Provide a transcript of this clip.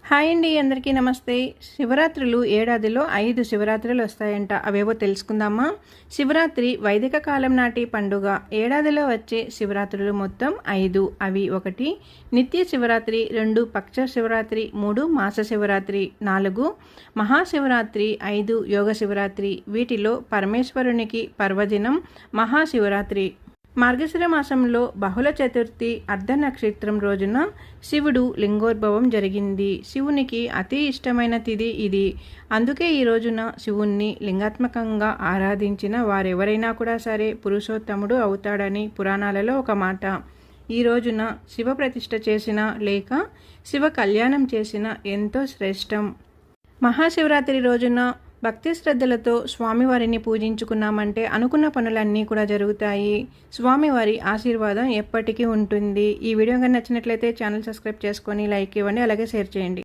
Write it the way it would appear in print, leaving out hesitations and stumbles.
Hi అండి, అందరికీ నమస్తే. శివరాత్రులు ఏడాదిలో 5 శివరాత్రులు వస్తాయంట. అవేవో తెలుసుకుందామా? శివరాత్రి వైదిక కాలం నాటి పండుగ. ఏడాదిలో వచ్చే శివరాత్రులు మొత్తం 5. అవి 1 నిత్య శివరాత్రి, 2 పక్ష శివరాత్రి, 3 మాస శివరాత్రి, 4 మహాశివరాత్రి, 5 యోగ శివరాత్రి. వీటిలో పరమేశ్వరునికి పర్వదినం మహాశివరాత్రి. మార్గశిర మాసంలో బహుళ చతుర్థి అర్ధ నక్షత్రం రోజున శివుడు లింగోద్భవం జరిగింది. శివునికి అతి ఇష్టమైన తిథి ఇది. అందుకే ఈ రోజున శివుణ్ణి లింగాత్మకంగా ఆరాధించిన వారెవరైనా కూడా సరే పురుషోత్తముడు అవుతాడని పురాణాలలో ఒక మాట. ఈ రోజున శివ ప్రతిష్ఠ చేసిన లేక శివ కళ్యాణం చేసిన ఎంతో శ్రేష్టం. మహాశివరాత్రి రోజున భక్తి శ్రద్ధలతో స్వామివారిని పూజించుకున్నామంటే అనుకున్న పనులన్నీ కూడా జరుగుతాయి. స్వామివారి ఆశీర్వాదం ఎప్పటికీ ఉంటుంది. ఈ వీడియో కనుక నచ్చినట్లయితే ఛానల్ సబ్స్క్రైబ్ చేసుకొని లైక్ ఇవ్వండి, అలాగే షేర్ చేయండి.